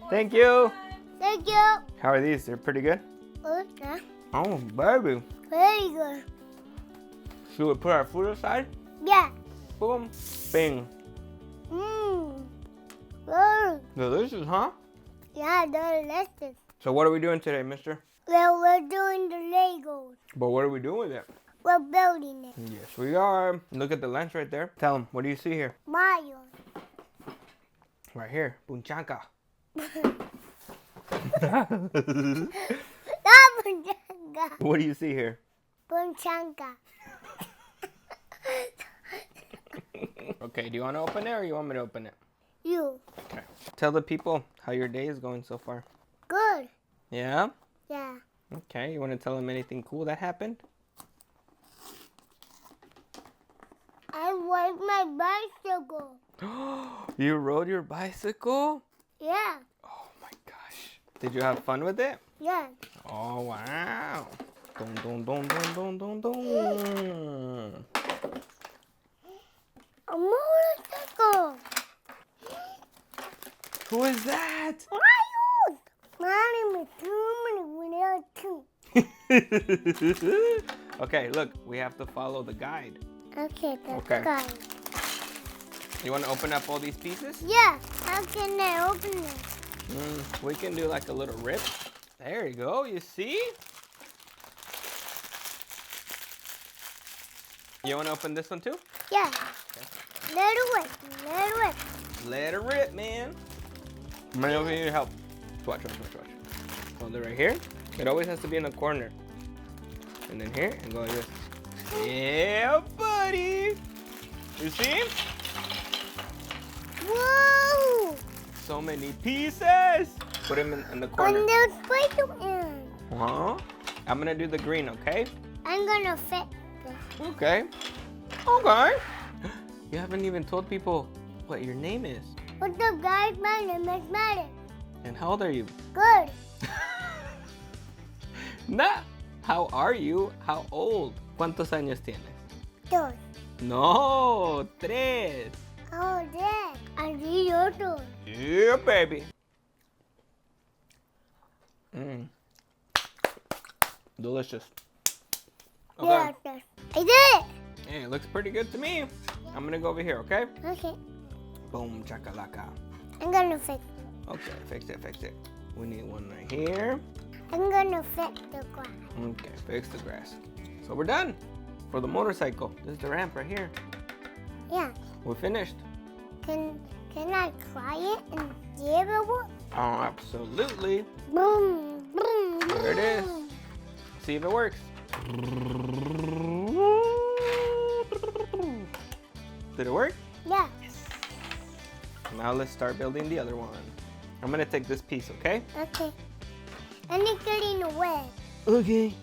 Thank you. Thank you. How are these? They're pretty good? Good. Yeah. Oh, baby. Very good. Should we put our food aside? Yeah. Boom. Bing. Mmm. Good. Delicious, huh? Yeah, delicious. So what are we doing today, mister? Well, we're doing the Legos. But what are we doing with it? We're building it. Yes, we are. Look at the lens right there. Tell them, what do you see here? Mario. Right here. Bunchanka. Not Bunchanga. What do you see here? Bunchanga. Okay, do you want to open it or you want me to open it? You. Okay. Tell the people how your day is going so far. Good. Yeah? Yeah. Okay, you want to tell them anything cool that happened? I rode my bicycle. You rode your bicycle? Yeah. Oh my gosh. Did you have fun with it? Yeah. Oh, wow. Dun, dun, dun, dun, dun, dun, dun. A motorcycle. Who is that? Mario. My name is Two. Okay, look, we have to follow the guide. Okay, that's Okay. good. You want to open up all these pieces? Yeah. How can I open it? We can do like a little rip. There you go, you see? You want to open this one too? Yeah. Let it rip. Let it rip. Let it rip, man. I'm gonna need your help. Watch. Hold it right here. It always has to be in the corner. And then here, and go like this. Yeah, buddy. You see? Whoa. So many pieces. Put them in the corner. And there's Spider-Man. Uh-huh. I'm gonna do the green, okay? I'm gonna fit this. Okay. Okay. You haven't even told people what your name is. What's up, guys? My name is Maddexx. And how old are you? Good. Nah. How are you? How old? ¿Cuántos años tienes? Dos. No, 3. Oh, Dad. I see your two. Yeah, baby. Delicious. Okay. Yeah, yes. I did it. Hey, it looks pretty good to me. I'm gonna go over here, okay? Okay. Boom, chakalaka. I'm gonna fix. Okay, fix it. We need one right here. I'm gonna fix the grass. Okay, fix the grass. So we're done for the motorcycle. This is the ramp right here. Yeah. We're finished. Can I try it and see if it works? Oh, absolutely. Boom, boom, boom. There it is. See if it works. Did it work? Yeah. Now let's start building the other one. I'm gonna take this piece, okay? Okay. And it's getting away. Okay.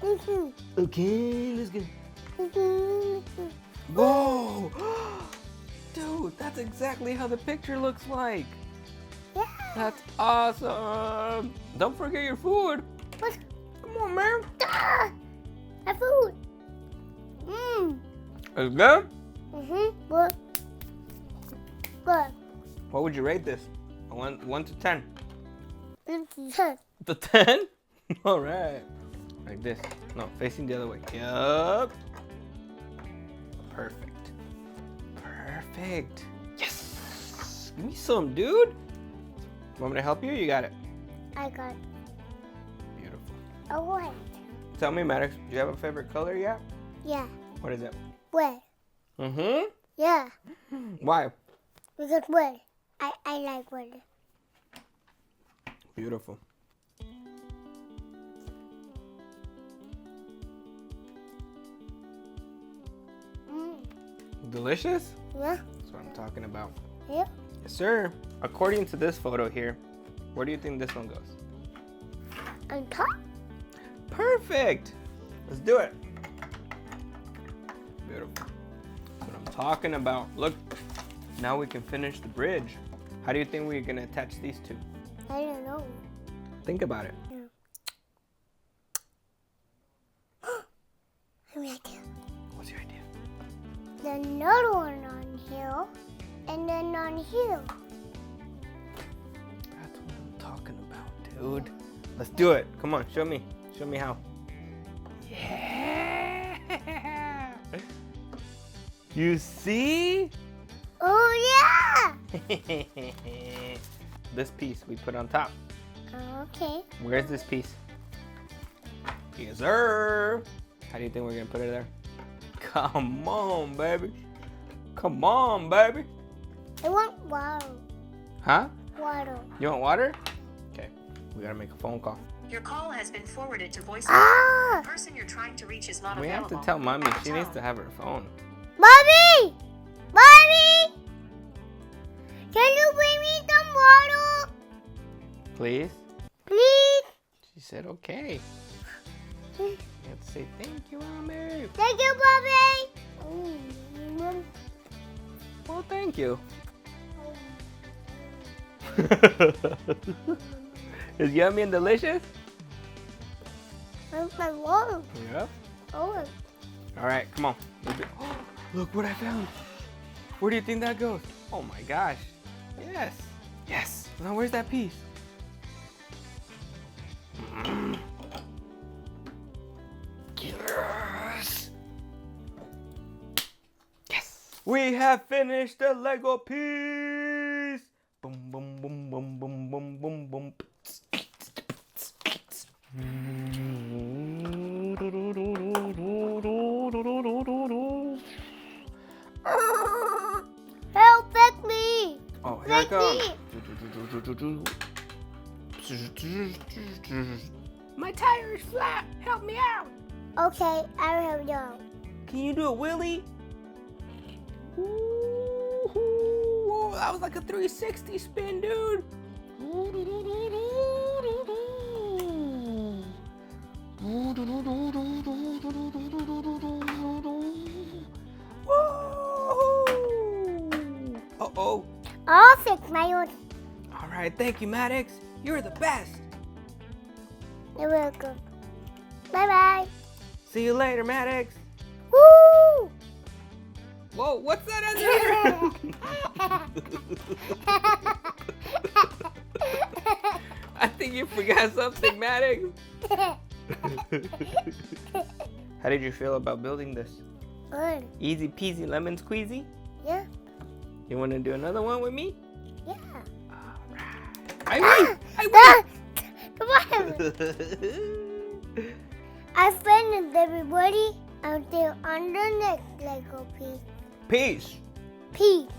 Mm-hmm. Okay, let's go. Mm-hmm. Whoa! Dude, that's exactly how the picture looks like. Yeah. That's awesome. Don't forget your food. What? Come on, man. Ah! My food. Mmm. It's good? Mm-hmm. Good. Good. What would you rate this? 1 to 10. Mm-hmm. The 10? All right. Like this. No, facing the other way. Yup. Perfect. Perfect. Yes. Give me some, dude. Want me to help you? You got it. I got it. Beautiful. Oh, wait. Tell me, Maddexx, do you have a favorite color yet? Yeah. What is it? Red. Mm-hmm. Yeah. Why? Because red. I like red. Beautiful. Delicious? Yeah. That's what I'm talking about. Yeah. Yes, sir. According to this photo here, where do you think this one goes? On top? Perfect. Let's do it. Beautiful. That's what I'm talking about. Look, now we can finish the bridge. How do you think we're gonna attach these two? I don't know. Think about it. Yeah. I have an idea. What's your idea? Another one on here, and then on here. dude. Let's do it. Come on, show me. Show me how. Yeah. You see? Oh, yeah. This piece we put on top. Okay. Where's this piece? Yes, sir. How do you think we're gonna put it there? Come on, baby. Come on, baby. I want water. Huh? Water. You want water? Okay. We gotta make a phone call. Your call has been forwarded to voicemail. Ah! The person you're trying to reach is not We have available. to tell mommy she needs to have her phone. Mommy! Mommy! Can you bring me some water? Please? Please? She said okay. You have to say thank you, mommy. Thank you, Bobby. Well, thank you. It's yummy and delicious? Where's my water? Yeah. Oh. All right, come on. Look what I found. Where do you think that goes? Oh my gosh. Yes. Yes. Now where's that piece? Yes. Yes. We have finished the Lego piece. Boom, boom, boom, boom, boom, boom, boom, boom. Help me. Oh, here it comes. My tire is flat. Help me out. Okay, I will help you. Can you do it, Willie? Ooh, that was like a 360 spin, dude. Uh-oh. I'll fix my own. All right, thank you, Maddexx. You're the best. You're welcome. Bye-bye. See you later, Maddexx. Woo! Whoa, what's that under here? I think you forgot something, Maddexx. How did you feel about building this? Good. Easy peasy lemon squeezy? Yeah. You want to do another one with me? Yeah. I win! Come on. I finished everybody until on the next Lego piece. Peace! Peace.